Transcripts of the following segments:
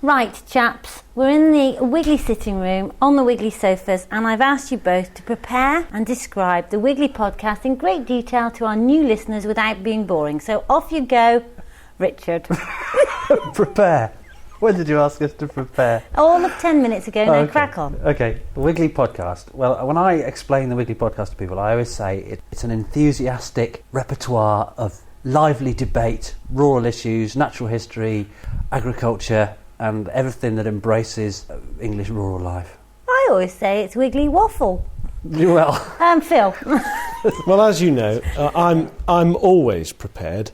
Right, chaps, we're in the Wiggly sitting room on the Wiggly sofas, and I've asked you both to prepare and describe the Wiggly podcast in great detail to our new listeners without being boring. So off you go, Richard. Prepare? When did you ask us to prepare? All of 10 minutes ago, now crack on. Okay, the Wiggly podcast. Well, when I explain the Wiggly podcast to people, I always say it's an enthusiastic repertoire of lively debate, rural issues, natural history, agriculture, and everything that embraces English rural life. I always say it's Wiggly waffle. Well, Phil. Well, as you know, I'm always prepared,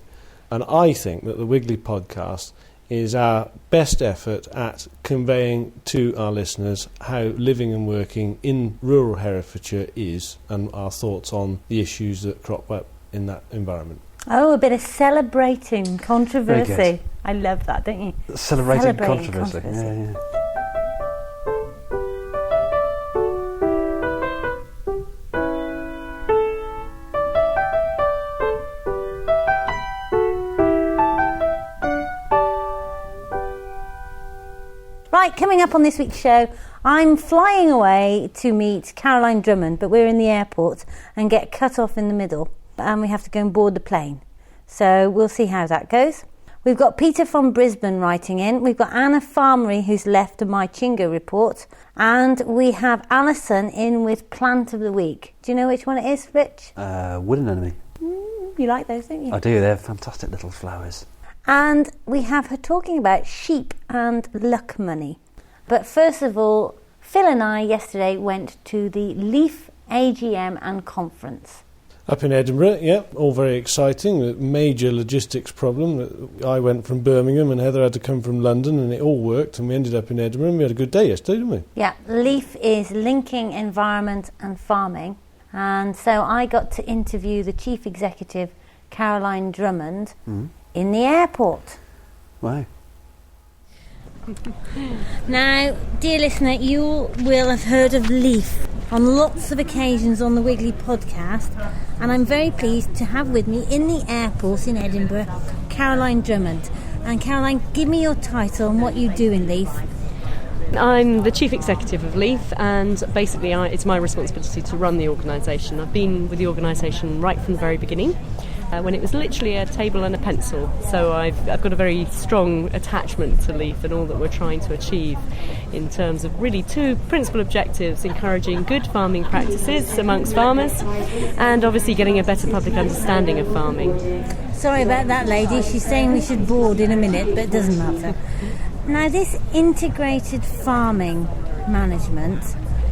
and I think that the Wiggly podcast is our best effort at conveying to our listeners how living and working in rural Herefordshire is, and our thoughts on the issues that crop up in that environment. Oh, a bit of celebrating controversy. I love that, don't you? Celebrating controversy. Yeah. Right, coming up on this week's show, I'm flying away to meet Caroline Drummond, but we're in the airport and get cut off in the middle, and we have to go and board the plane. So we'll see how that goes. We've got Peter from Brisbane writing in. We've got Anna Farmery, who's left a My Chingo report. And we have Alison in with Plant of the Week. Do you know which one it is, Rich? Wood anemone. You like those, don't you? I do, they're fantastic little flowers. And we have her talking about sheep and luck money. But first of all, Phil and I yesterday went to the Leaf AGM and conference. Up in Edinburgh, yeah, all very exciting. A major logistics problem. I went from Birmingham and Heather had to come from London, and it all worked, and we ended up in Edinburgh, and we had a good day yesterday, didn't we? Yeah, Leaf is linking environment and farming, and so I got to interview the chief executive, Caroline Drummond, in the airport. Wow. Now, dear listener, you will have heard of Leaf on lots of occasions on the Wiggly podcast, and I'm very pleased to have with me in the airport in Edinburgh, Caroline Drummond. And Caroline, give me your title and what you do in Leaf. I'm the Chief Executive of Leaf, and basically it's my responsibility to run the organisation. I've been with the organisation right from the very beginning, when it was literally a table and a pencil. So I've got a very strong attachment to Leaf and all that we're trying to achieve in terms of really two principal objectives: encouraging good farming practices amongst farmers and obviously getting a better public understanding of farming. Sorry about that, lady. She's saying we should board in a minute, but it doesn't matter. Now, this integrated farming management,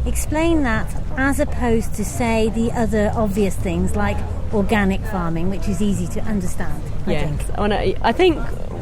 explain that as opposed to, say, the other obvious things like organic farming, which is easy to understand, I think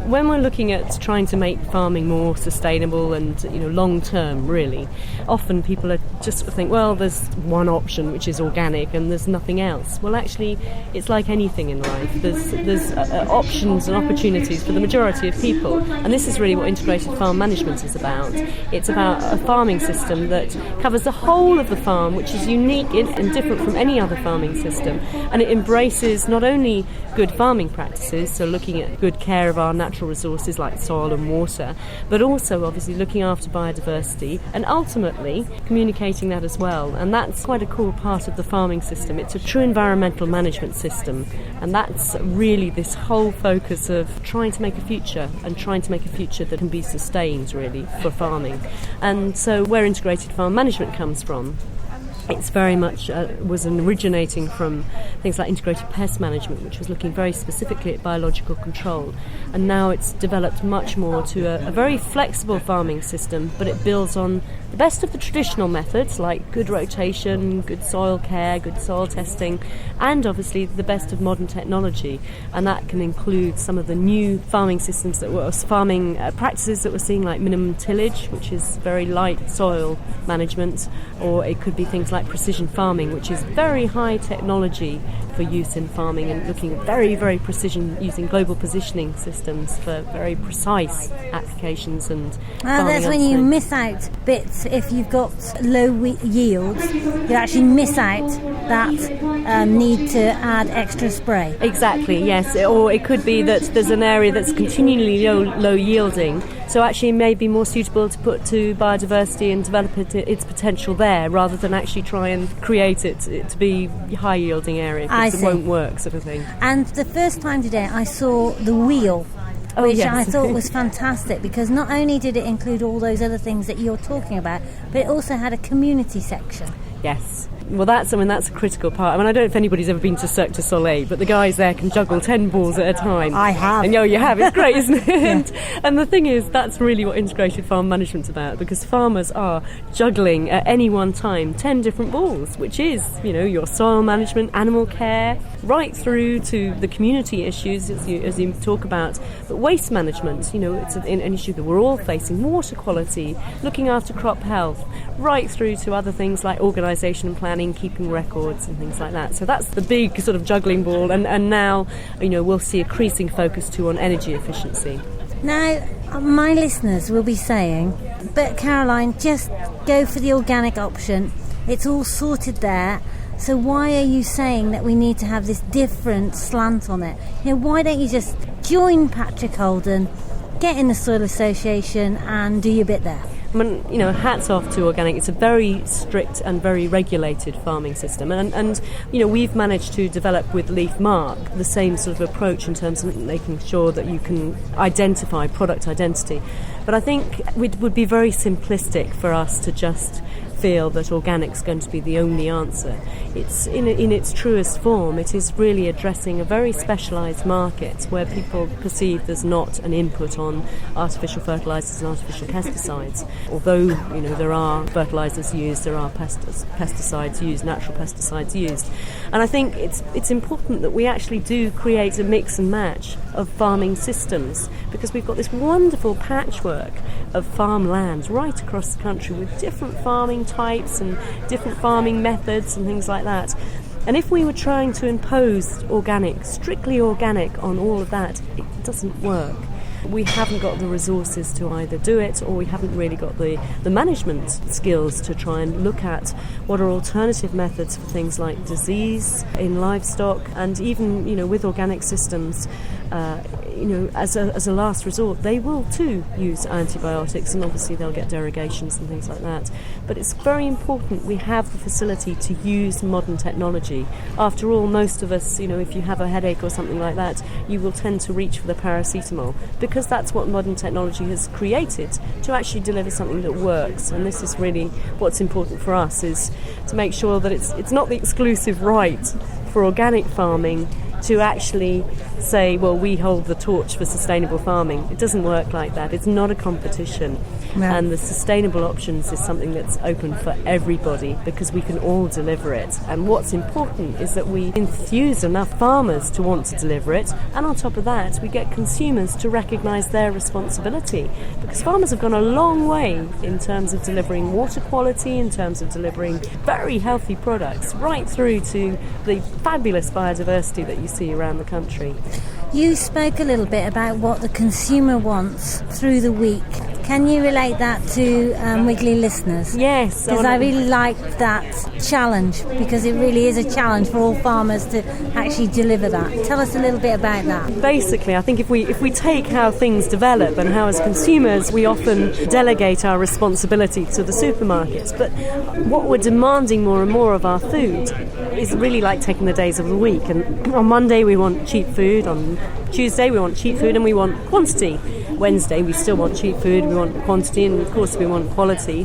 when we're looking at trying to make farming more sustainable and long term, really, often people are just think, well, there's one option which is organic and there's nothing else. Well, actually, it's like anything in life. There's options and opportunities for the majority of people, and this is really what integrated farm management is about. It's about a farming system that covers the whole of the farm, which is unique and different from any other farming system, and it embraces not only good farming practices, so looking at good care of our natural resources like soil and water, but also obviously looking after biodiversity and ultimately communicating that as well. And that's quite a core part of the farming system. It's a true environmental management system, and that's really this whole focus of trying to make a future and trying to make a future that can be sustained really for farming. And so where integrated farm management comes from, it's very much was originating from things like integrated pest management, which was looking very specifically at biological control. And now it's developed much more to a very flexible farming system, but it builds on the best of the traditional methods like good rotation, good soil care, good soil testing, and obviously the best of modern technology. And that can include some of the new farming systems farming practices that we're seeing, like minimum tillage, which is very light soil management, or it could be things like precision farming, which is very high technology for use in farming, and looking at very, very precision, using global positioning systems for very precise applications and farming. That's when you miss out bits. If you've got low yields, you actually miss out that need to add extra spray. Exactly, yes. Or it could be that there's an area that's continually low yielding, so actually it may be more suitable to put to biodiversity and develop its potential there, rather than actually try and create it to be high yielding area, because it won't work, sort of thing. And the first time today I saw the wheel, which I thought was fantastic, because not only did it include all those other things that you're talking about, but it also had a community section. Yes. Well, that's a critical part. I mean, I don't know if anybody's ever been to Cirque du Soleil, but the guys there can juggle 10 balls at a time. I have. And you have. It's great, isn't it? And the thing is, that's really what integrated farm management's about, because farmers are juggling at any one time 10 different balls, which is, your soil management, animal care, right through to the community issues, as you talk about. But waste management, it's an issue that we're all facing. Water quality, looking after crop health, right through to other things like organisation and planning, keeping records and things like that. So that's the big sort of juggling ball, and now we'll see increasing focus too on energy efficiency. Now my listeners will be saying, but Caroline, just go for the organic option, it's all sorted there, so why are you saying that we need to have this different slant on it? Why don't you just join Patrick Holden, get in the Soil Association and do your bit there? I mean, hats off to organic. It's a very strict and very regulated farming system. And we've managed to develop with Leaf Mark the same sort of approach in terms of making sure that you can identify product identity. But I think it would be very simplistic for us to just feel that organic's going to be the only answer. It's in its truest form, it is really addressing a very specialised market where people perceive there's not an input on artificial fertilisers and artificial pesticides. Although there are fertilisers used, there are pesticides used, natural pesticides used, and I think it's important that we actually do create a mix and match of farming systems, because we've got this wonderful patchwork of farmlands right across the country with different farming types and different farming methods and things like that. And if we were trying to impose strictly organic on all of that, it doesn't work. We haven't got the resources to either do it, or we haven't really got the management skills to try and look at what are alternative methods for things like disease in livestock, and even with organic systems, as a last resort, they will too use antibiotics, and obviously they'll get derogations and things like that. But it's very important we have the facility to use modern technology. After all, most of us, if you have a headache or something like that, you will tend to reach for the paracetamol, because that's what modern technology has created to actually deliver something that works. And this is really what's important for us, is to make sure that it's not the exclusive right for organic farming to actually say, well, we hold the torch for sustainable farming. It doesn't work like that. It's not a competition. No. And the sustainable options is something that's open for everybody, because we can all deliver it. And what's important is that we enthuse enough farmers to want to deliver it, and on top of that, we get consumers to recognise their responsibility, because farmers have gone a long way in terms of delivering water quality, in terms of delivering very healthy products, right through to the fabulous biodiversity that you see around the country. You spoke a little bit about what the consumer wants through the week. Can you relate that to Wiggly listeners? Yes. Because I really like that challenge, because it really is a challenge for all farmers to actually deliver that. Tell us a little bit about that. Basically, I think if we take how things develop and how as consumers we often delegate our responsibility to the supermarkets, but what we're demanding more and more of our food is really like taking the days of the week. And on Monday we want cheap food, on Tuesday we want cheap food and we want quantity. Wednesday we still want cheap food, we want quantity, and of course we want quality.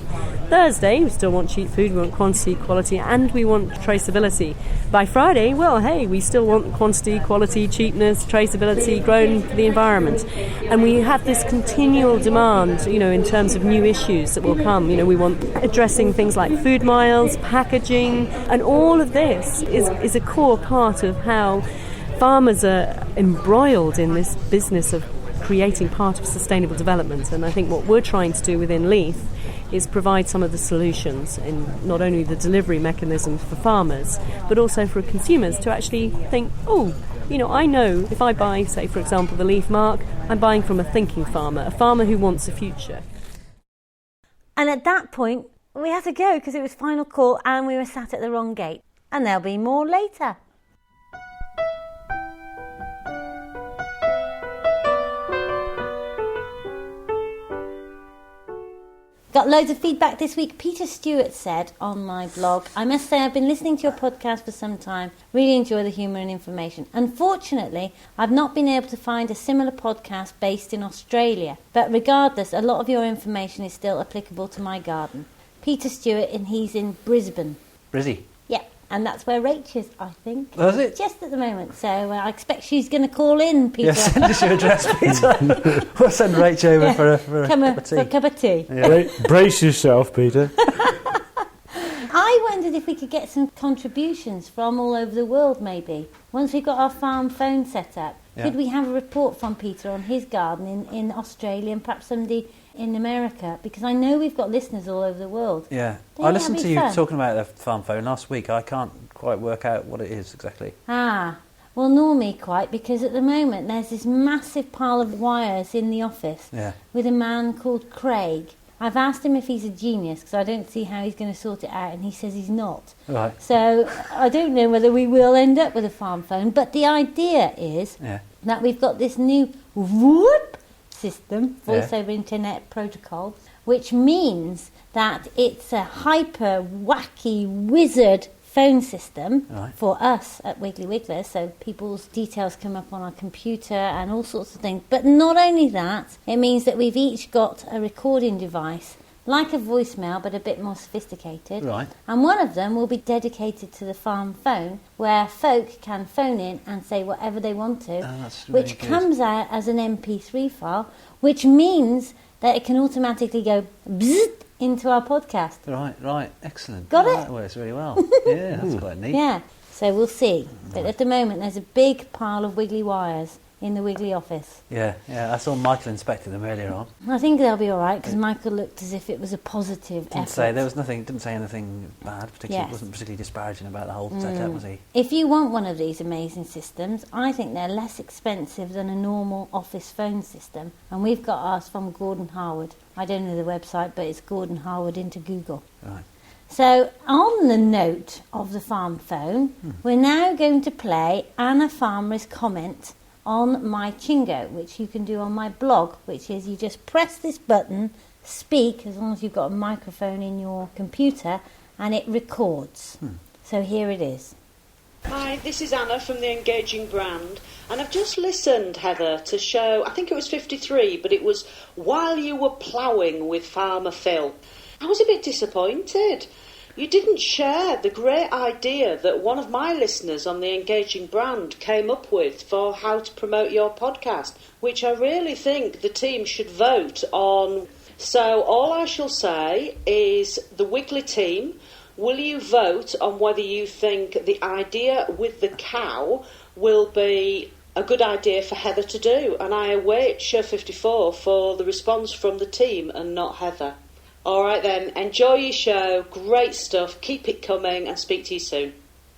Thursday we still want cheap food, we want quantity, quality, and we want traceability. By Friday, well, hey, we still want quantity, quality, cheapness, traceability, grown for the environment. And we have this continual demand, in terms of new issues that will come. We want addressing things like food miles, packaging, and all of this is a core part of how farmers are embroiled in this business of creating part of sustainable development. And I think what we're trying to do within Leith is provide some of the solutions in not only the delivery mechanism for farmers, but also for consumers to actually think, I know if I buy, say, for example, the Leaf Mark, I'm buying from a thinking farmer, a farmer who wants a future. And at that point, we had to go because it was final call and we were sat at the wrong gate. And there'll be more later. Got loads of feedback this week. Peter Stewart said on my blog, I must say I've been listening to your podcast for some time. Really enjoy the humour and information. Unfortunately, I've not been able to find a similar podcast based in Australia. But regardless, a lot of your information is still applicable to my garden. Peter Stewart, and he's in Brisbane. Brizzy. Yeah, and that's where Rach is, I think. Was it? Just at the moment. So I expect she's going to call in, Peter. Yeah, send us your address, Peter. We'll send Rach over for a cup of tea. For a cup of tea. Yeah. Brace yourself, Peter. I wondered if we could get some contributions from all over the world, maybe. Once we've got our farm phone set up, could we have a report from Peter on his garden in Australia and perhaps somebody in America? Because I know we've got listeners all over the world. Yeah. Don't I you listened that'd to be you fun? talking about the farm phone last week. I can't quite work out what it is exactly. Ah, well, nor me quite, because at the moment there's this massive pile of wires in the office with a man called Craig. I've asked him if he's a genius because I don't see how he's going to sort it out, and he says he's not. Right. So I don't know whether we will end up with a farm phone, but the idea is that we've got this new whoop system, voice over internet protocol, which means that it's a hyper wacky wizard phone system for us at Wiggly Wigglers, so people's details come up on our computer and all sorts of things. But not only that, it means that we've each got a recording device, like a voicemail but a bit more sophisticated. Right. And one of them will be dedicated to the farm phone, where folk can phone in and say whatever they want to, that's really which good. comes out as an MP3 file, which means that it can automatically go bzzzt into our podcast. Right, excellent. Got it? That works really well. Yeah, that's quite neat. Yeah, so we'll see. But at the moment, there's a big pile of wiggly wires in the Wiggly office. Yeah, I saw Michael inspecting them earlier on. I think they'll be all right, because Michael looked as if it was a positive effort. Didn't say anything bad, particularly. Yes. Wasn't particularly disparaging about the whole setup, was he? If you want one of these amazing systems, I think they're less expensive than a normal office phone system. And we've got ours from Gordon Harwood. I don't know the website, but it's Gordon Harwood into Google. Right. So, on the note of the farm phone, we're now going to play Anna Farmer's comment on my Chingo, which you can do on my blog, which is you just press this button, speak, as long as you've got a microphone in your computer, and it records. So here it is. Hi, this is Anna from the Engaging Brand, and I've just listened, Heather, to show, I think it was 53, but it was While You Were Ploughing with Farmer Phil. I was a bit disappointed. You didn't share the great idea that one of my listeners on the Engaging Brand came up with for how to promote your podcast, which I really think the team should vote on. So all I shall say is, the Wiggly team, will you vote on whether you think the idea with the cow will be a good idea for Heather to do? And I await show 54 for the response from the team and not Heather. All right then, enjoy your show, great stuff, keep it coming, and speak to you soon.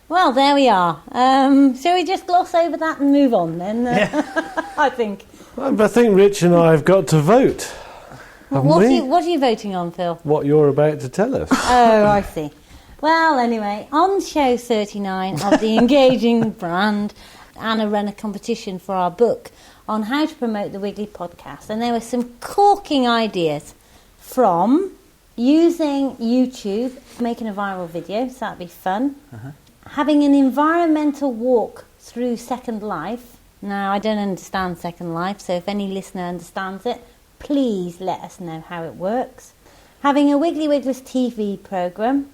Well, there we are. Shall we just gloss over that and move on then? I think. I think Rich and I have got to vote. What are you voting on, Phil? What you're about to tell us. Oh, I see. Well, anyway, on show 39 of the Engaging Brand, Anna ran a competition for our book on how to promote the Wiggly podcast, and there were some corking ideas from using YouTube, making a viral video, so that'd be fun, having an environmental walk through Second Life. Now, I don't understand Second Life, so if any listener understands it, please let us know how it works. Having a Wiggly Wigglers TV programme,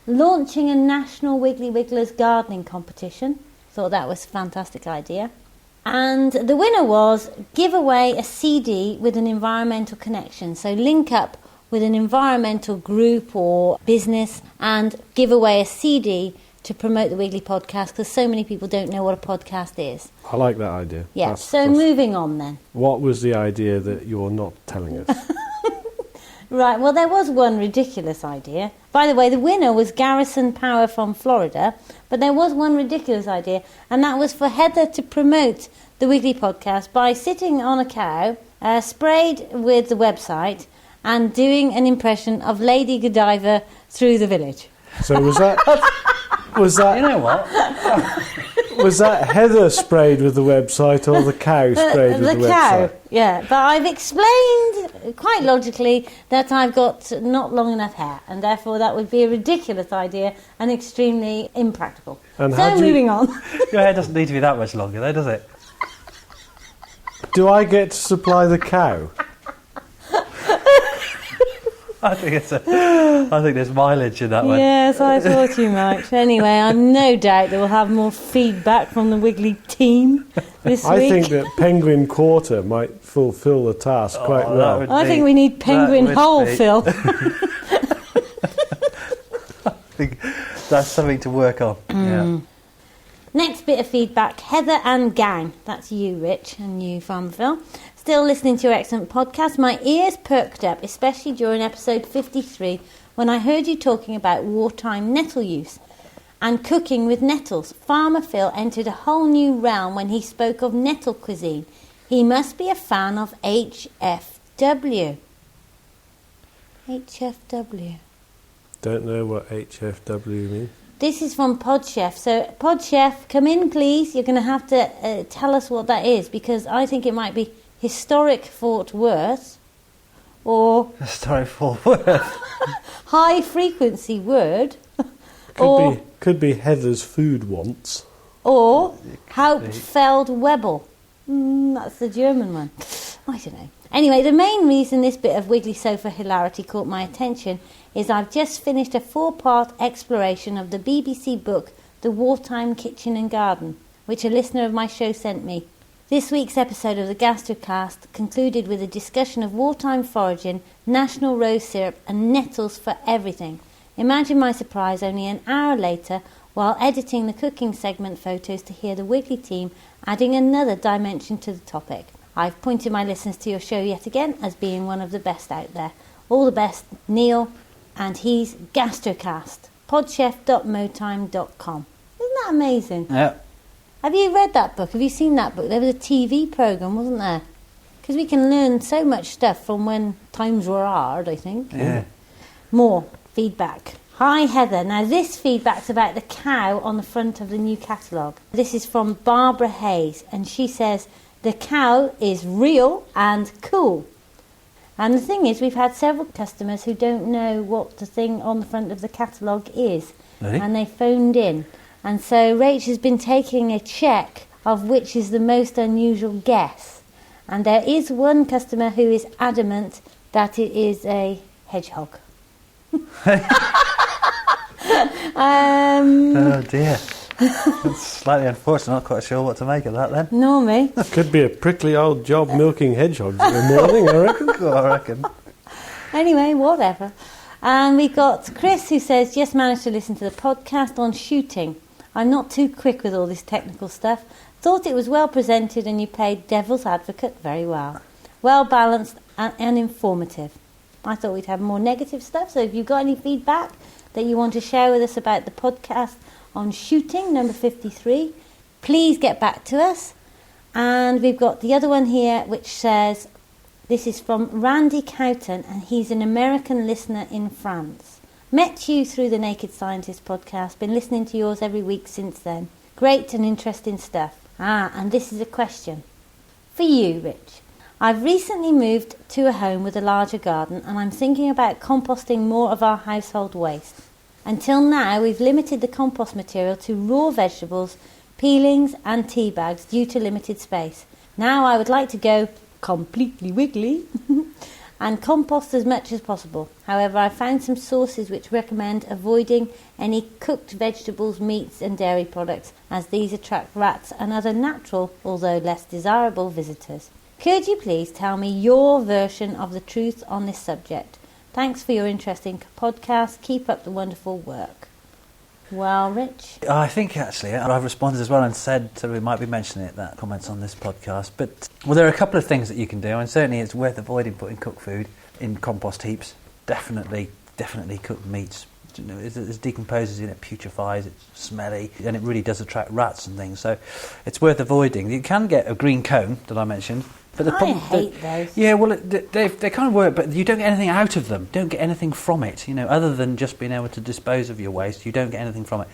launching a national Wiggly Wigglers gardening competition. Thought that was a fantastic idea. And the winner was give away a CD with an environmental connection. So link up with an environmental group or business and give away a CD to promote the Wiggly Podcast because so many people don't know what a podcast is. I like that idea. Yeah, That's moving on then. What was the idea that you're not telling us? Right, well, there was one ridiculous idea. By the way, the winner was Garrison Power from Florida, but there was one ridiculous idea, and that was for Heather to promote the Wiggly Podcast by sitting on a cow, sprayed with the website, and doing an impression of Lady Godiva through the village. So was that... You know what? Was that Heather sprayed with the website or the cow sprayed with the cow, website? yeah. But I've explained quite logically that I've got not long enough hair, and therefore that would be a ridiculous idea and extremely impractical. And so moving on. Your hair doesn't need to be that much longer, though, does it? Do I get to supply the cow? I think there's mileage in that one. Yes, I thought you might. Anyway, I'm no doubt that we'll have more feedback from the Wiggly team this I week. think that Penguin Quarter might fulfil the task quite well. I think we need Penguin Hole, Phil. I think that's something to work on. Yeah. Next bit of feedback, Heather and gang. That's you, Rich, and you, Farmer Phil. Still listening to your excellent podcast. My ears perked up, especially during episode 53, when I heard you talking about wartime nettle use and cooking with nettles. Farmer Phil entered a whole new realm when he spoke of nettle cuisine. He must be a fan of HFW. HFW. Don't know what HFW means. This is from Podchef. So, Podchef, come in, please. You're going to have to tell us what that is, because I think it might be historic Fort Worth or Historic Fort Worth. high frequency word Could be Heather's food wants. or Hauptfeldwebel. That's the German one. I don't know. Anyway, the main reason this bit of Wiggly Sofa hilarity caught my attention is I've just finished a 4-part exploration of the BBC book The Wartime Kitchen and Garden, which a listener of my show sent me. This week's episode of the Gastrocast concluded with a discussion of wartime foraging, national rose syrup and nettles for everything. Imagine my surprise only an hour later, while editing the cooking segment photos, to hear the Wiggly team adding another dimension to the topic. I've pointed my listeners to your show yet again as being one of the best out there. All the best, Neil, and he's Gastrocast, podchef.motime.com. Isn't that amazing? Yeah. Have you read that book? Have you seen that book? There was a TV programme, wasn't there? Because we can learn so much stuff from when times were hard, I think. Yeah. More feedback. Hi, Heather. Now, this feedback's about the cow on the front of the new catalogue. This is from Barbara Hayes, and she says, the cow is real and cool. And the thing is, we've had several customers who don't know what the thing on the front of the catalogue is. Really? And they phoned in. And so Rach has been taking a check of which is the most unusual guess. And there is one customer who is adamant that it is a hedgehog. Oh dear. That's slightly unfortunate. Not quite sure what to make of that then. Nor me. Could be a prickly old job milking hedgehogs in the morning, I reckon. I reckon. Anyway, whatever. And we've got Chris who says, just managed to listen to the podcast on shooting. I'm not too quick with all this technical stuff. Thought it was well presented and you played devil's advocate very well. Well balanced and informative. I thought we'd have more negative stuff, so if you've got any feedback that you want to share with us about the podcast on shooting, number 53, please get back to us. And we've got the other one here which says, this is from Randy Cowton, and he's an American listener in France. Met you through the Naked Scientist podcast, been listening to yours every week since then. Great and interesting stuff. And this is a question for you, Rich. I've recently moved to a home with a larger garden, and I'm thinking about composting more of our household waste. Until now, we've limited the compost material to raw vegetables, peelings and tea bags due to limited space. Now I would like to go completely wiggly and compost as much as possible. However, I found some sources which recommend avoiding any cooked vegetables, meats and dairy products, as these attract rats and other natural, although less desirable, visitors. Could you please tell me your version of the truth on this subject? Thanks for your interesting podcast. Keep up the wonderful work. Well, Rich? I think actually I've responded as well and said, so we might be mentioning it, that comments on this podcast. But, well, there are a couple of things that you can do, and certainly it's worth avoiding putting cooked food in compost heaps. Definitely cooked meats. You know, it decomposes and it putrefies, it's smelly, and it really does attract rats and things. So it's worth avoiding. You can get a green cone that I mentioned. But the problem, hate those. Yeah, well, they kind of work, but you don't get anything out of them. Don't get anything from it, other than just being able to dispose of your waste. You don't get anything from it.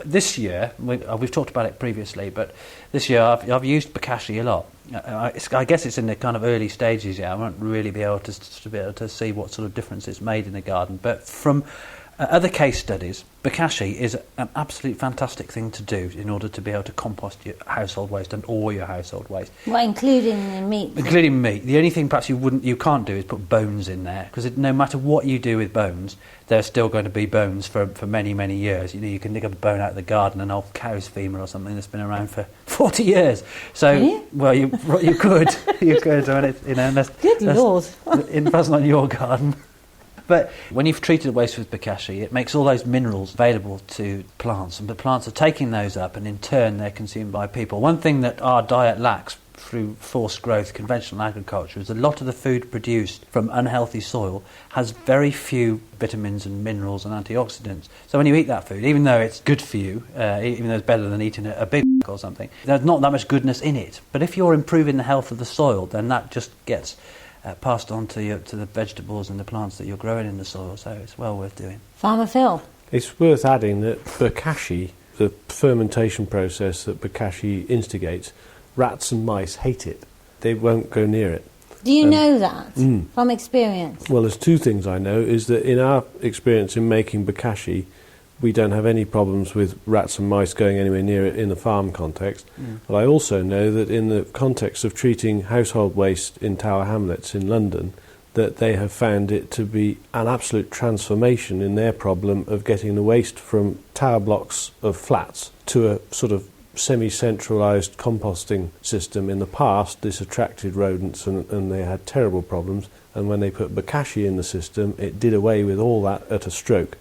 This year, we've talked about it previously, but this year I've used bokashi a lot. I guess it's in the kind of early stages yet. I won't really be able to see what sort of difference it's made in the garden. But from other case studies, bokashi is an absolute fantastic thing to do in order to be able to compost your household waste and all your household waste. Well, including the meat. Including meat. The only thing perhaps you can't do is put bones in there, because no matter what you do with bones, there's still going to be bones for many, many years. You can dig up a bone out of the garden, an old cow's femur or something that's been around for 40 years. So, Really? well, you could. You could. I mean, Good Lord. That's not in your garden. But when you've treated waste with bokashi, it makes all those minerals available to plants, and the plants are taking those up, and in turn they're consumed by people. One thing that our diet lacks through forced growth, conventional agriculture, is a lot of the food produced from unhealthy soil has very few vitamins and minerals and antioxidants. So when you eat that food, even though it's good for you, even though it's better than eating a big or something, there's not that much goodness in it. But if you're improving the health of the soil, then that just gets passed on to the vegetables and the plants that you're growing in the soil, so it's well worth doing. Farmer Phil? It's worth adding that bokashi, the fermentation process that bokashi instigates, rats and mice hate it. They won't go near it. Do you know that from experience? Well, there's two things I know, is that in our experience in making bokashi, we don't have any problems with rats and mice going anywhere near it in the farm context. But I also know that in the context of treating household waste in Tower Hamlets in London, that they have found it to be an absolute transformation in their problem of getting the waste from tower blocks of flats to a sort of semi-centralised composting system. In the past, this attracted rodents and they had terrible problems. And when they put bokashi in the system, it did away with all that at a stroke.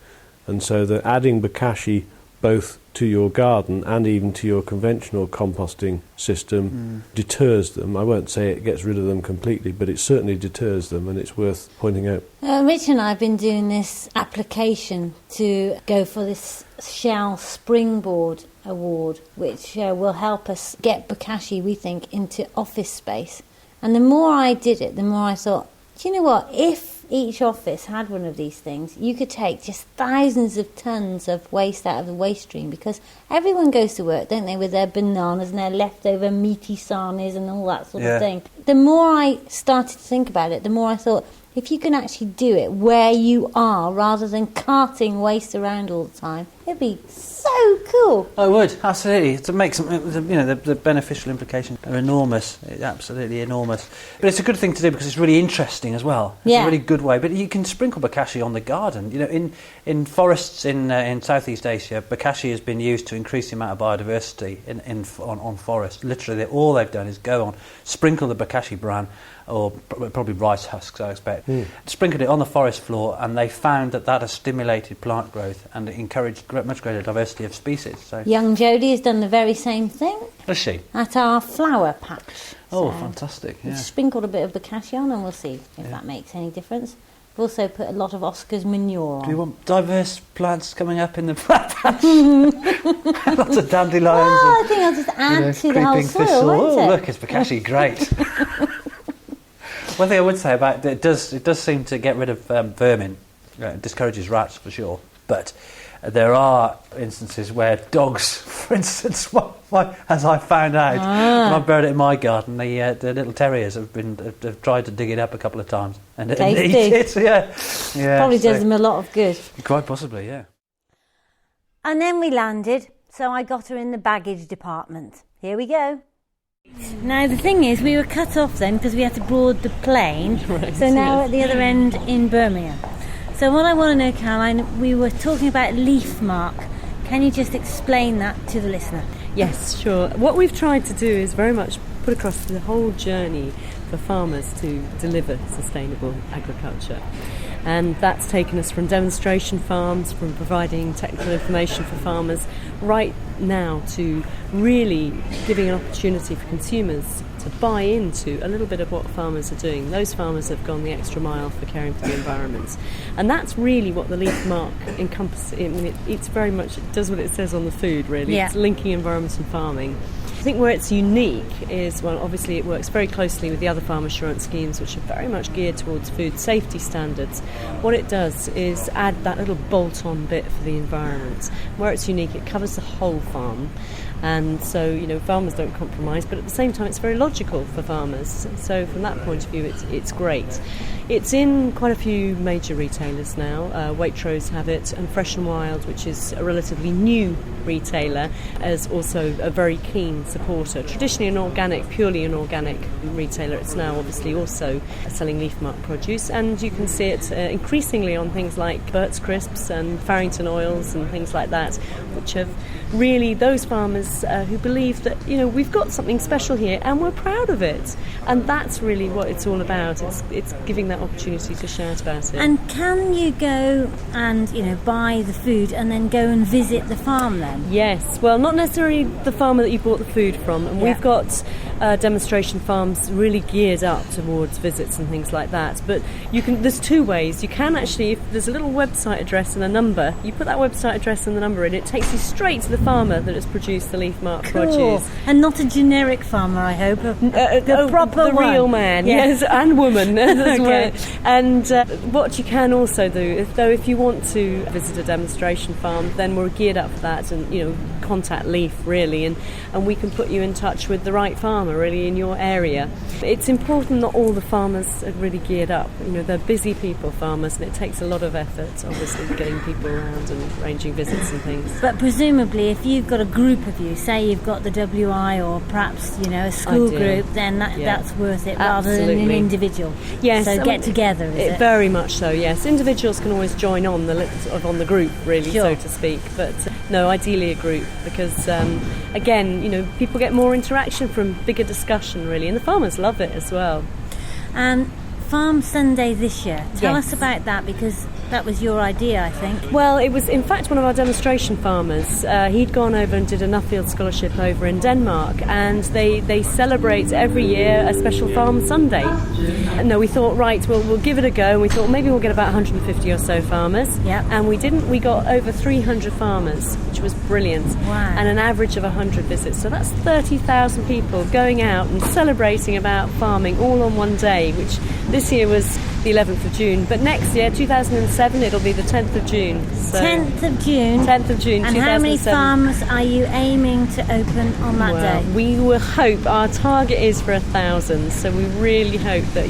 And so that adding bokashi both to your garden and even to your conventional composting system deters them. I won't say it gets rid of them completely, but it certainly deters them, and it's worth pointing out. Rich and I have been doing this application to go for this Shell Springboard Award, which will help us get bokashi, we think, into office space. And the more I did it, the more I thought, do you know what, if each office had one of these things, you could take just thousands of tons of waste out of the waste stream, because everyone goes to work, don't they, with their bananas and their leftover meaty sarnies and all that sort of thing. The more I started to think about it, the more I thought, if you can actually do it where you are rather than carting waste around all the time, it'd be so cool. I would, absolutely. To make some, the beneficial implications are enormous, absolutely enormous. But it's a good thing to do because it's really interesting as well. It's a really good way. But you can sprinkle bokashi on the garden. In forests in Southeast Asia, bokashi has been used to increase the amount of biodiversity on forests. Literally, all they've done is go on, sprinkle the bokashi bran, or probably rice husks, I expect, sprinkled it on the forest floor, and they found that has stimulated plant growth and encouraged much greater diversity of species. So young Jodie has done the very same thing. Has she? At our flower patch. Oh, fantastic. Yeah. We've sprinkled a bit of bokashi on, and we'll see if that makes any difference. We've also put a lot of Oscar's manure on. Do you want diverse plants coming up in the flower patch? Lots of dandelions. I think I'll just add to the whole soil, won't it? Look, it's bokashi, great. One thing I would say about it, it does seem to get rid of vermin. It discourages rats for sure, but there are instances where dogs, for instance, as I found out when I buried it in my garden, the little terriers have tried to dig it up a couple of times and eat it. Yeah, probably does them a lot of good. Quite possibly, yeah. And then we landed, so I got her in the baggage department. Here we go. Now the thing is, we were cut off then because we had to board the plane. Right, so now at the other end in Birmingham. So what I want to know, Caroline, we were talking about leaf mark. Can you just explain that to the listener? Yes, sure. What we've tried to do is very much put across the whole journey for farmers to deliver sustainable agriculture. And that's taken us from demonstration farms, from providing technical information for farmers, right now to really giving an opportunity for consumers to buy into a little bit of what farmers are doing. Those farmers have gone the extra mile for caring for the environment. And that's really what the Leaf Mark encompasses. I mean, it's very much, it does what it says on the food, really. Yeah. It's linking environment and farming. I think where it's unique is, well, obviously it works very closely with the other farm assurance schemes, which are very much geared towards food safety standards. What it does is add that little bolt-on bit for the environment. Where it's unique, it covers the whole farm. And so, farmers don't compromise, but at the same time it's very logical for farmers. So from that point of view, it's great. It's in quite a few major retailers now. Waitrose have it, and Fresh and Wild, which is a relatively new retailer, is also a very keen supporter. Traditionally purely an organic retailer, it's now obviously also selling Leaf Mark produce, and you can see it increasingly on things like Burt's Crisps and Farrington Oils and things like that, which have really those farmers who believe that we've got something special here and we're proud of it, and that's really what it's all about. It's giving that opportunity to shout about it. And can you go and buy the food and then go and visit the farm then? Yes, well, not necessarily the farmer that you bought the food from, and we've got demonstration farms really geared up towards visits and things like that. But there's two ways. You can actually, if there's a little website address and a number, you put that website address and the number in, it takes you straight to the farmer that has produced the Leaf Mark produce. And not a generic farmer, I hope. The proper the one. real man, Yeah. yes, and woman as Okay. well. And what you can also do, if you want to visit a demonstration farm, then we're geared up for that, and contact Leaf really, and we can put you in touch with the right farmer really in your area. It's important that all the farmers are really geared up. They're busy people, farmers, and it takes a lot of effort, obviously, getting people around and arranging visits and things. But presumably, if you've got a group of you, say you've got the WI or perhaps a school group, then that's worth it rather than an individual. Yes, so get together. Is it? Very much so. Yes, individuals can always join on the group, really, Sure. so to speak. But no, ideally a group, because again, people get more interaction from bigger discussion, really, and the farmers love it as well. And Farm Sunday this year. Tell Yes. us about that, because that was your idea, I think. Well, it was in fact one of our demonstration farmers. He'd gone over and did a Nuffield Scholarship over in Denmark, and they celebrate every year a special Farm Sunday. No, we thought, right, well, we'll give it a go, and we thought maybe we'll get about 150 or so farmers. Yep. And we didn't. We got over 300 farmers, which was brilliant. Wow. And an average of 100 visits. So that's 30,000 people going out and celebrating about farming all on one day, which this year was the 11th of June, but next year, 2007, it'll be the 10th of June. So 10th of June. 10th of June, And 2007. how many farms are you aiming to open on that day? We will hope, our target is for 1,000, so we really hope that,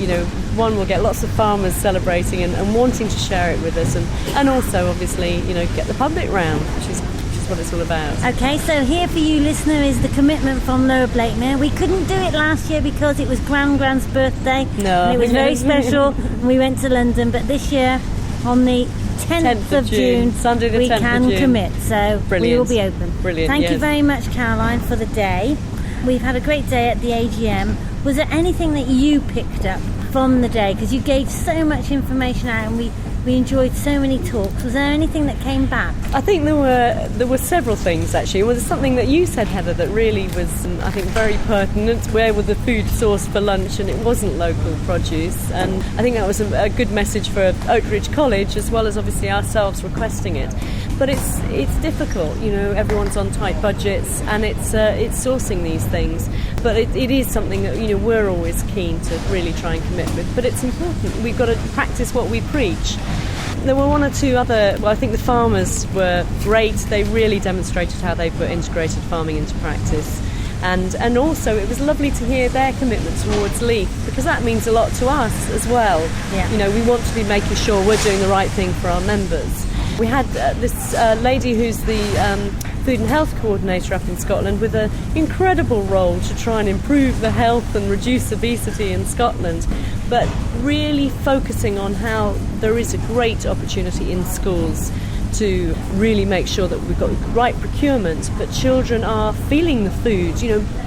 one, we'll get lots of farmers celebrating and wanting to share it with us, and also, obviously, get the public round, which is what it's all about. Okay, so here for you, listener, is the commitment from Lower Blakemere. We couldn't do it last year because it was Grand's birthday. No. And it was very special. And we went to London, but this year, on the 10th of June, Sunday the we 10th of can June. commit. So Brilliant. we will be open. Brilliant, Thank you yes. very much, Caroline, for the day. We've had a great day at the AGM. Was there anything that you picked up from the day? Because you gave so much information out, and we enjoyed so many talks. Was there anything that came back? I think there were several things, actually. It was something that you said, Heather, that really was, I think, very pertinent. Where were the food sourced for lunch? And it wasn't local produce. And I think that was a good message for Oakridge College, as well as obviously ourselves requesting it. But it's difficult, everyone's on tight budgets, and it's sourcing these things. But it is something that, we're always keen to really try and commit with. But it's important. We've got to practice what we preach. There were one or two other, I think the farmers were great. They really demonstrated how they put integrated farming into practice. And also it was lovely to hear their commitment towards Leaf, because that means a lot to us as well. Yeah. We want to be making sure we're doing the right thing for our members. We had this lady who's the Food and Health Coordinator up in Scotland, with an incredible role to try and improve the health and reduce obesity in Scotland, but really focusing on how there is a great opportunity in schools to really make sure that we've got the right procurement, but children are feeling the food,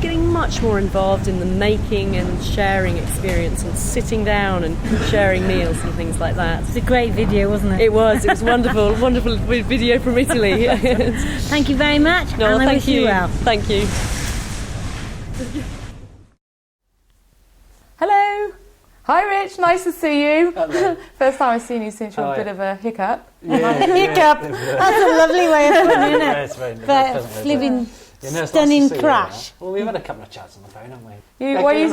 getting much more involved in the making and sharing experience and sitting down and sharing meals and things like that. It's a great video, wasn't it? It was wonderful, wonderful video from Italy. Thank you very much. No, and I thank wish you. well. Thank you. Hello. Hi, Rich. Nice to see you. Hello. First time I've seen you since you're a bit of a hiccup. Hiccup. That's a lovely way of putting it, isn't Yeah, it? it's very, But flipping stunning crash. Well, we've had a couple of chats on the phone, haven't we?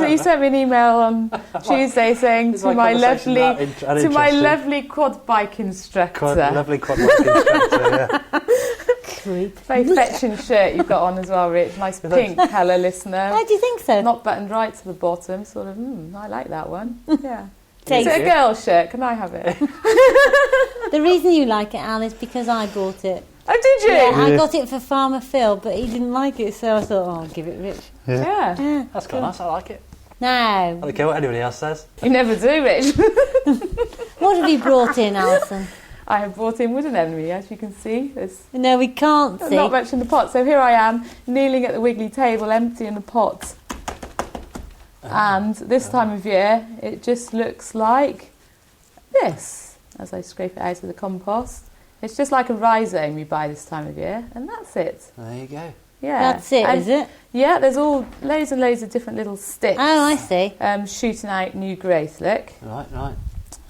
You sent me an email on Tuesday saying Is to my my conversation lovely that uninteresting? lovely quad bike instructor. Lovely quad bike instructor, yeah. Creep. Very fetching shirt you've got on as well, Rich. Nice pink colour, listener. Why do you think so? Not buttoned right to the bottom. Sort of. I like that one. Yeah. Take Is it a girl's shirt? Can I have it? The reason you like it, Al, is because I bought it. Oh, did you? Yeah, I got it for Farmer Phil, but he didn't like it, so I thought, I'll give it Rich. Yeah. Yeah. That's quite nice, I like it. No. I don't care what anybody else says. You never do, Rich. What have you brought in, Alison? I have brought in Wooden Enemy, as you can see. There's No, we can't see. not much in the pot. So here I am, kneeling at the Wiggly table, emptying the pot. And this time of year, it just looks like this, as I scrape it out of the compost. It's just like a rhizome you buy this time of year, and that's it. There you go. Yeah. That's it, And is it? Yeah, there's all loads and loads of different little sticks. Oh, I see. Shooting out new growth, look. Right.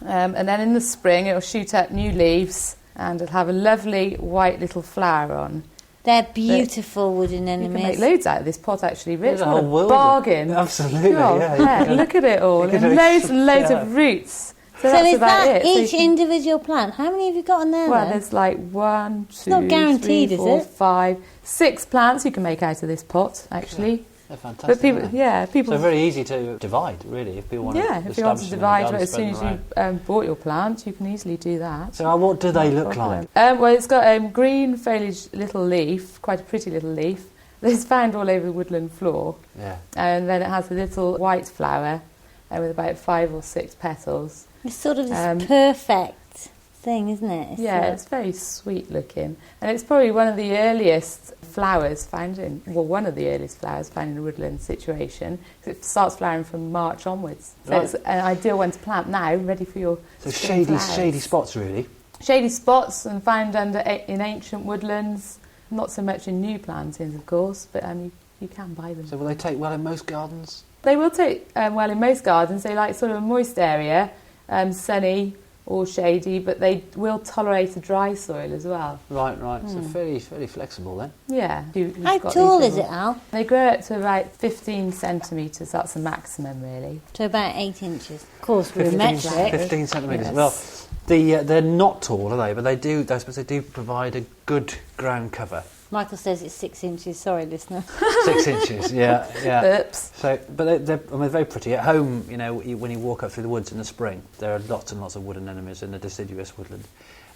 And then in the spring, it'll shoot up new leaves, and it'll have a lovely white little flower on. They're beautiful wooden You enemies. can make loads out of this pot, actually, Rich. There's a What whole world. bargain. Absolutely, Oh, yeah. heck, look at it all. You can And do loads and loads yeah. of roots. So So that's is about that it. So you each can- individual plant? How many have you got on there, Well, then? there's like 1, 2, not guaranteed, 3, is 4, it? 5, 6 plants you can make out of this pot, actually. They're fantastic. But people, aren't they? yeah, people. So very easy to divide, really, if people want to. Yeah, if you want to divide as soon as you bought your plant, you can easily do that. So what do they No look problem. like? Well, it's got green foliage, little leaf, quite a pretty little leaf. It's found all over the woodland floor, Yeah. and then it has a little white flower with about 5 or 6 petals. It's sort of this Um, perfect thing, isn't it? It's very sweet looking, and it's probably one of the earliest flowers found in, one of the earliest flowers found in a woodland situation. It starts flowering from March onwards, so Right. it's an ideal one to plant now, ready for your So spring flowers. shady spots, really. Shady spots, and found in ancient woodlands. Not so much in new plantings, of course, but you can buy them. So will they take well in most gardens? They will take well in most gardens. They like sort of a moist area, sunny or shady, but they will tolerate a dry soil as well. Right. So fairly flexible then. Yeah. How tall is it, Al? They grow up to about 15 centimetres. That's the maximum, really. To about 8 inches. Of course, we're metric. 15 centimetres. Yes. Well, they're not tall, are they? But they do. I suppose they do provide a good ground cover. Michael says it's 6 inches. Sorry, listener. 6 inches. Yeah. Oops. So, but they're very pretty. At home, when you walk up through the woods in the spring, there are lots and lots of wooden anemones in the deciduous woodland.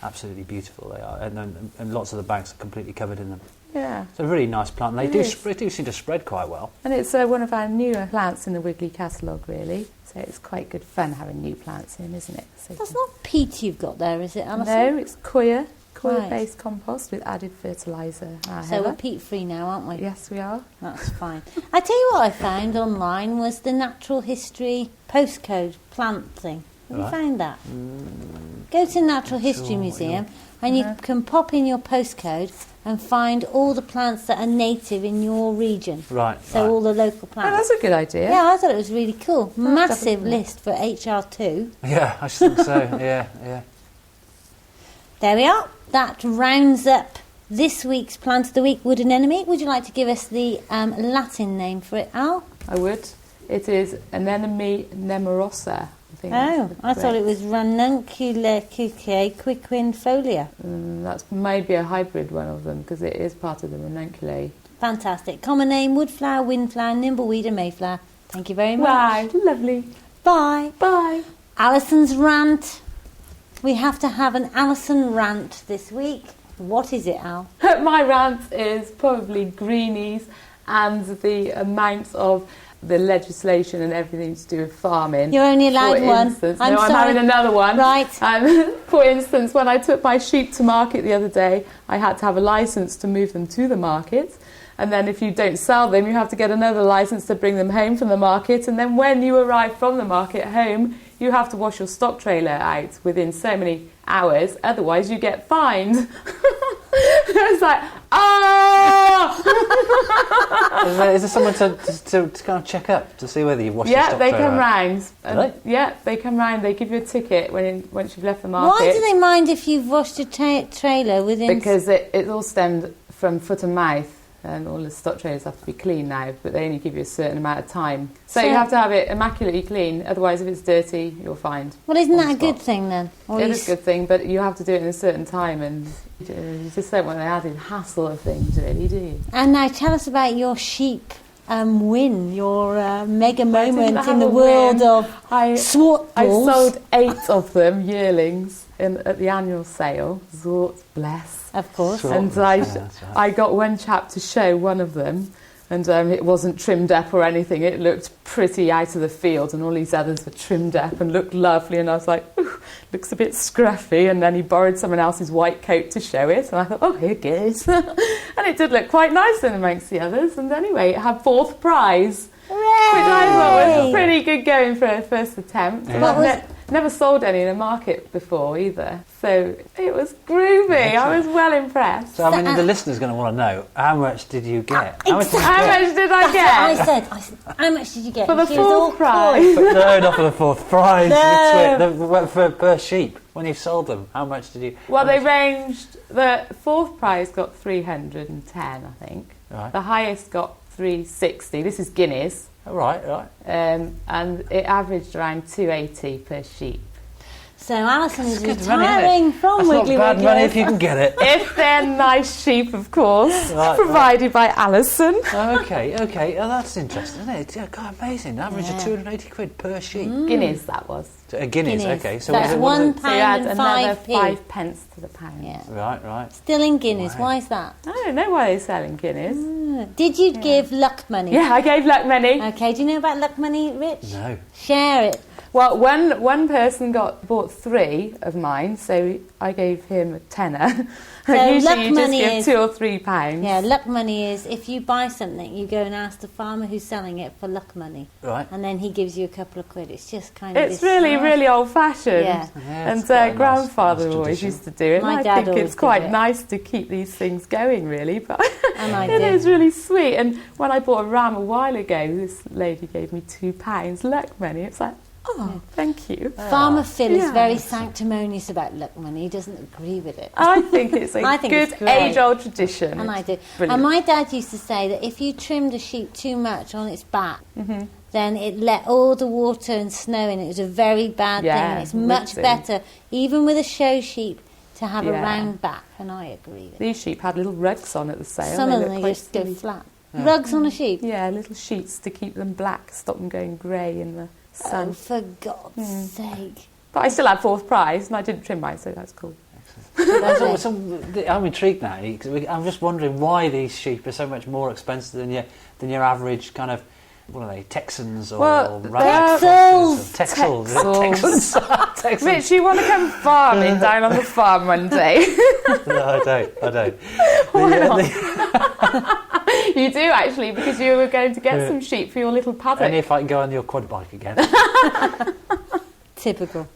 Absolutely beautiful they are, and lots of the banks are completely covered in them. Yeah. It's a really nice plant. And It they is. do seem to spread quite well. And it's one of our newer plants in the Wiggly catalogue, really. So it's quite good fun having new plants in, isn't it? So That's not peat you've got there, is it, Alison? No, it's Right. coir-based compost with added fertiliser. So we're peat-free now, aren't we? Yes, we are. That's fine. I tell you what I found online was the natural history postcode plant thing. Have you Right. found that? Go to Natural History sure what Museum and you can pop in your postcode and find all the plants that are native in your region. Right. So all the local Oh, plants. that's a good idea. Yeah, I thought it was really cool. Massive definitely. list for HR2. Yeah, I should think so. Yeah. There we are. That rounds up this week's Plant of the Week, Wood Anemone. Would you like to give us the Latin name for it, Al? I would. It is Anemone nemorosa. I think Oh, that's I thought correct. it was Ranunculaceae quiquinfolia. That's maybe a hybrid one of them because it is part of the ranunculae. Fantastic. Common name, woodflower, windflower, nimbleweed and mayflower. Thank you very much. Wow, lovely. Bye. Bye. Alison's rant. We have to have an Alison rant this week. What is it, Al? My rant is probably greenies and the amount of the legislation and everything to do with farming. You're only allowed For one. instance, I'm sorry. having another one. Right. For instance, when I took my sheep to market the other day, I had to have a licence to move them to the market. And then if you don't sell them, you have to get another licence to bring them home from the market. And then when you arrive from the market home, you have to wash your stock trailer out within so many hours. Otherwise, you get fined. I was like, Is there someone to kind of check up to see whether you've washed your Yeah, stock they trailer come out? round. Really? Yeah, they come round. They give you a ticket once you've left the market. Why do they mind if you've washed your trailer within... Because it's all stemmed from foot and mouth, and all the stock trailers have to be clean now, but they only give you a certain amount of time. So you have to have it immaculately clean, otherwise if it's dirty, you're fined. Well, isn't on that the a good spot. thing then? Or It you is a good thing, but you have to do it in a certain time, and you just don't want the added hassle of things, really, do you? And now tell us about your sheep win, your mega moment have in the a world win. of swat I balls. sold 8 of them, yearlings, at the annual sale. Zort, bless. Of course. Sure. And That's right. I got one chap to show one of them, and it wasn't trimmed up or anything. It looked pretty out of the field, and all these others were trimmed up and looked lovely. And I was like, ooh, looks a bit scruffy. And then he borrowed someone else's white coat to show it, and I thought, oh, here it goes. And it did look quite nice in amongst the others. And anyway, it had 4th prize, which I thought was pretty good going for a first attempt. Yeah. And What I've never sold any in a market before either. So it was groovy. I was well impressed. So, I mean, the listener's going to want to know, how much did you get? How much did I That's get? what I said. How much did you get? For the She was all 4th prize. coy. No, not for the 4th prize. No. For per sheep. When you sold them, how much did you... Well, they ranged... The 4th prize got 310, I think. Right. The highest got 360. This is guineas. Right. And it averaged around 280 per sheep. So Alison is Good money, isn't it? retiring from That's Wiggly not bad Wiggly. money if you can get it. If they're nice sheep, of course. Right, provided by Alison. Okay. Oh, that's interesting, isn't it? Yeah, God, amazing. Average of 280 quid per sheep. Guineas, that was. Guineas, Guineas. okay. So That's what is it- So you had £1 and another 5p. 5 pence to the pound. Yeah. Right. Still in Guinness. Wow. Why is that? I don't know why they're selling guineas. Did you give luck money? Yeah, I gave luck money. Okay, do you know about luck money, Rich? No. Share it. Well, one person bought 3 of mine, so I gave him a tenner. So Usually luck you just money give is- £2 or £3. Yeah, luck money is if you buy something, you go and ask the farmer who's selling it for luck money. Right. And then he gives you a couple of quid. It's just kind of It's this- really old-fashioned. Yeah. Yeah, And it's quite a nice- grandfather nice always tradition. used to do it. My and I dad think always it's quite did it. nice to keep these things going, really. But And I it do. is really sweet. And when I bought a ram a while ago, this lady gave me £2 luck money. It's like, oh, thank you. Farmer Phil is Yeah. very sanctimonious about luck money. He doesn't agree with it. I think it's a I think good it's great. age-old tradition. And I do. Brilliant. And my dad used to say that if you trimmed a sheep too much on its back, Mm-hmm. then it let all the water and snow in. It was a very bad thing. Yeah, And it's much rooting. better, even with a show sheep, to have a Yeah. round back. And I agree with it. These sheep had little rugs on at the sale. Some of look them, they quite just go silly. flat. Rugs on a sheep? Yeah, little sheets to keep them black, stop them going grey in the Oh, sun. for God's sake. But I still had 4th prize, and I didn't trim mine, so that's cool. I'm intrigued now. I'm just wondering why these sheep are so much more expensive than your average kind of, what are they, Texans or Well, rabbit Texels. crosses or Texels. Texans. Rich, you want to come farming down on the farm one day? No, I don't. You do, actually, because you were going to get some sheep for your little paddock. Only if I can go on your quad bike again. Typical.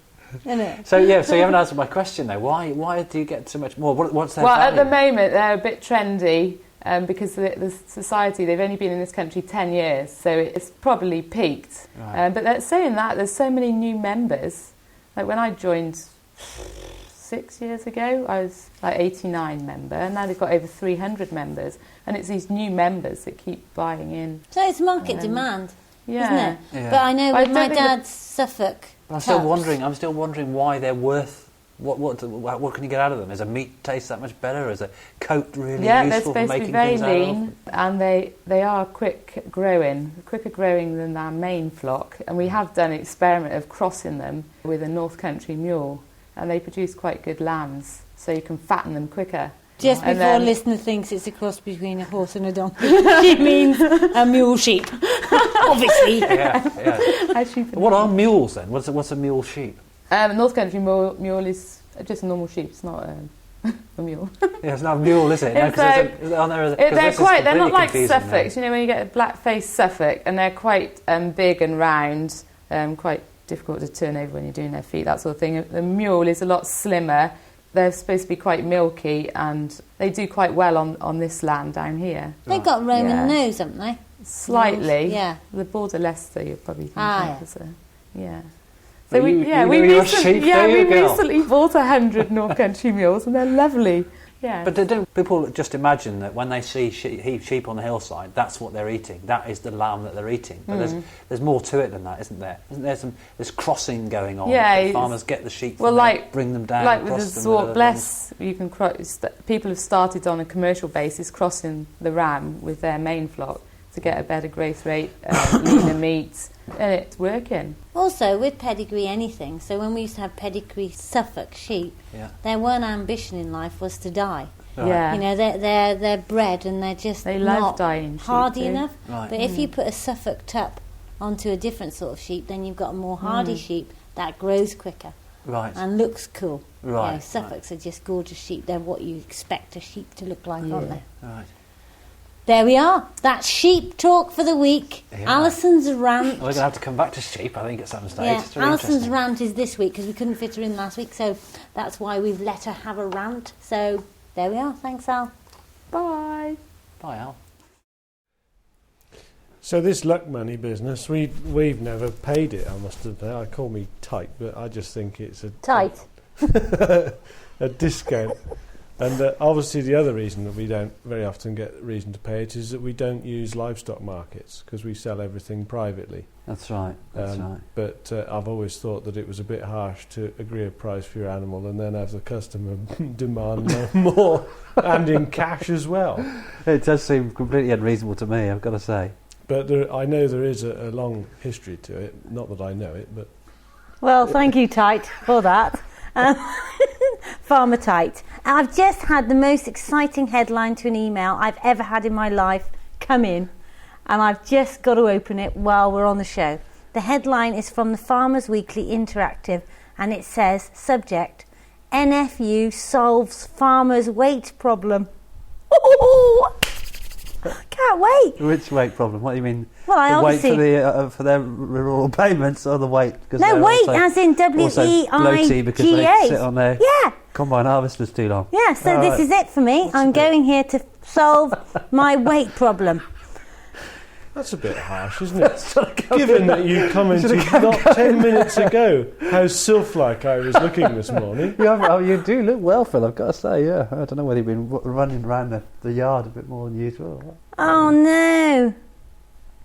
Isn't it? So you haven't answered my question though. Why do you get so much more? What's their Well, at value? the moment, they're a bit trendy because the society, they've only been in this country 10 years, so it's probably peaked. Right. But saying that, there's so many new members. Like when I joined 6 years ago, I was like 89 member, and now they've got over 300 members, and it's these new members that keep buying in. So it's market demand, Yeah. isn't it? Yeah. But I know I with my don't think dad's Suffolk But I'm still tubs, wondering why they're worth. What can you get out of them? Is a meat taste that much better? Is a coat really Yeah, they're useful for supposed to be making very things out lean, and they are quicker growing than our main flock. And we have done an experiment of crossing them with a North Country mule, and they produce quite good lambs, so you can fatten them quicker. Just And before then- a listener thinks it's a cross between a horse and a donkey, she means a mule sheep. Obviously. Yeah. A sheep and What are mules then? What's a mule sheep? North Country mule is just a normal sheep. It's not a mule. Yeah, it's not a mule, is it? No, It's 'cause they're not like Suffolks. Suffolks. You know, when you get a black-faced Suffolk, and they're quite big and round, quite difficult to turn over when you're doing their feet, that sort of thing. The mule is a lot slimmer. They're supposed to be quite milky, and they do quite well on this land down here. They've got Roman Yeah. nose, haven't they? Slightly. Mules, yeah. The border Leicester, you'll probably think Ah, of. Yeah. But we you're a sheep, do you, girl? recently bought 100 North Country mules, and they're lovely. Yeah. But don't people just imagine that when they see sheep on the hillside, that's what they're eating? That is the lamb that they're eating. But there's more to it than that, isn't there? Isn't there there's crossing going on? Yeah, The farmers get the sheep, well, from like there, bring them down, like with cross the them with Zwart other Bless, you can people have started on a commercial basis crossing the ram with their main flock to get a better growth rate, leaner meat, and it's working. Also, with pedigree anything, so when we used to have pedigree Suffolk sheep, Yeah. their one ambition in life was to die. Right. Yeah. You know, they're bred and they're just They love not dying sheep hardy too. enough. Right. But if you put a Suffolk tup onto a different sort of sheep, then you've got a more hardy sheep that grows quicker Right. and looks cool. Right, You know, Suffolks are just gorgeous sheep. They're what you expect a sheep to look like, aren't they? Right. There we are. That's sheep talk for the week. Yeah. Alison's rant. We're going to have to come back to sheep, I think, at some stage. Yeah, It's very Alison's interesting. rant is this week because we couldn't fit her in last week, so that's why we've let her have a rant. So there we are. Thanks, Al. Bye. Bye, Al. So this luck money business, we've never paid it, I must admit. I call me tight, but I just think it's a Tight. a discount. And obviously the other reason that we don't very often get reason to pay it is that we don't use livestock markets because we sell everything privately. That's right. That's right. But I've always thought that it was a bit harsh to agree a price for your animal and then have the customer demand more and in cash as well. It does seem completely unreasonable to me, I've got to say. But I know there is a long history to it. Not that I know it, but... Well, thank you, Tight, for that. Farmer Tight. I've just had the most exciting headline to an email I've ever had in my life come in, and I've just got to open it while we're on the show. The headline is from the Farmers Weekly Interactive, and it says, subject, NFU solves farmers' weight problem. Ooh, can't wait. Which weight problem? What do you mean? Well, I the weight obviously... for their rural payments or the weight? Cause No, they're weight also, as in also bloaty because they W-E-I-G-A. sit on their Yeah. combine harvesters too long. Yeah, so this is it for me. I'm going here to solve my weight problem. That's a bit harsh, isn't it? Given that you commented not 10 minutes ago how sylph-like I was looking this morning. You do look well, Phil, I've got to say, yeah. I don't know whether you've been running around the yard a bit more than usual. Oh no,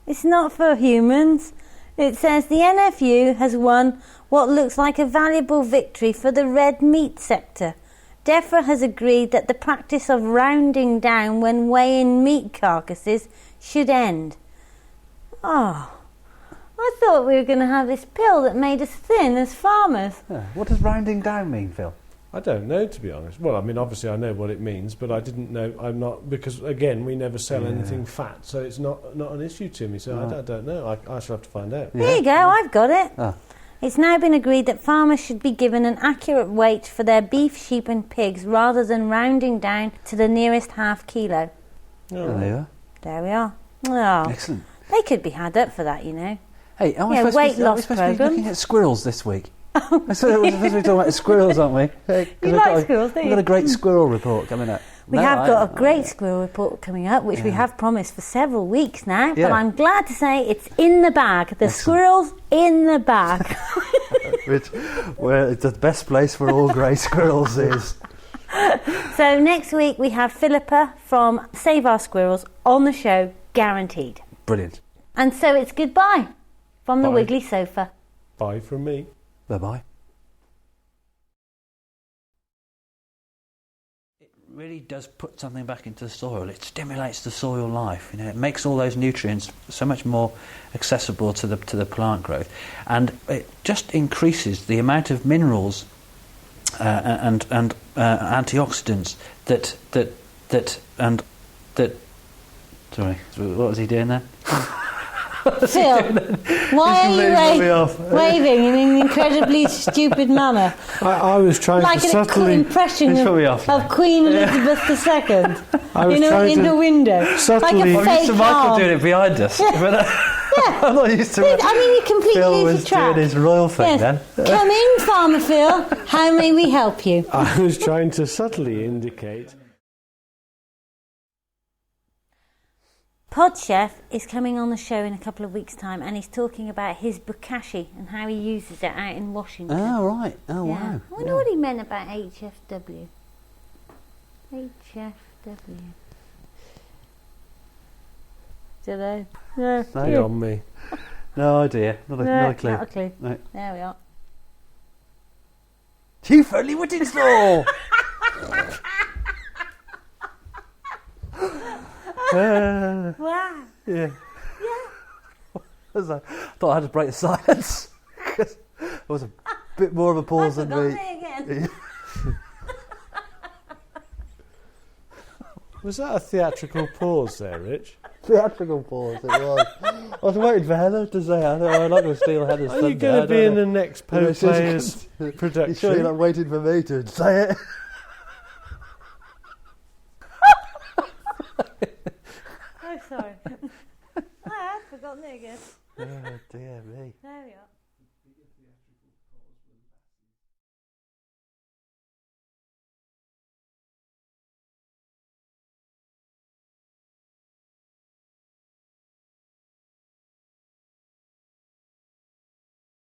it's not for humans. It says the NFU has won what looks like a valuable victory for the red meat sector. DEFRA has agreed that the practice of rounding down when weighing meat carcasses should end. Oh, I thought we were going to have this pill that made us thin as farmers. Yeah. What does rounding down mean, Phil? I don't know, to be honest. Well, I mean, obviously I know what it means, but I didn't know. I'm not, because again, we never sell anything fat, so it's not an issue to me. So I don't know. I shall have to find out. There you go, I've got it. Ah. It's now been agreed that farmers should be given an accurate weight for their beef, sheep and pigs rather than rounding down to the nearest half kilo. Oh, There you are. There we are. Oh, Excellent. they could be had up for that, you know. Hey, are we Yeah, supposed weight to be, are we loss supposed to be programme. looking at squirrels this week? We're supposed to be talking about squirrels, aren't we? Hey, 'cause You we've like got squirrels, don't We've you? got a great squirrel report coming up. We have got a great squirrel report coming up, which we have promised for several weeks now. Yeah. But I'm glad to say it's in the bag. The Excellent. squirrel's in the bag. Where it's the best place for all grey squirrels is. So next week we have Philippa from Save Our Squirrels on the show, guaranteed. Brilliant. And so it's goodbye from the Bye. Wiggly Sofa. Bye from me. Bye-bye. It really does put something back into the soil. It stimulates the soil life. You know, it makes all those nutrients so much more accessible to the plant growth, and it just increases the amount of minerals and antioxidants that. Sorry, what was he doing there? Phil, why are you waving in an incredibly stupid manner? I was trying like to an subtly... impression of Queen Elizabeth II in a window. Subtly... Like a I'm fake used to Michael arm. doing it behind us. I'm not used to it. I mean, you completely Phil lose was the track. doing his royal thing then. Come in, Farmer Phil. How may we help you? I was trying to subtly indicate... Pod Chef is coming on the show in a couple of weeks' time, and he's talking about his bokashi and how he uses it out in Washington. Oh, right. Oh, Yeah. wow. I wonder what he meant about HFW. HFW. Do they? No. Beyond me. No idea. Not a clue. Not a clue. No. There we are. Chief Only Whittingslaw! Wow. Yeah. I thought I had to break the silence. 'Cause there was a bit more of a pause I than forgot me. it again. Was that a theatrical pause there, Rich? Theatrical pause, it was. I was waiting for Heather to say it. I'm not going to steal Heather's thunder. Are you going to be in the next Yeah, Players You production? sure you're not waiting for me to say it? Oh, sorry. I had forgotten it again. Oh, dear me. There we are.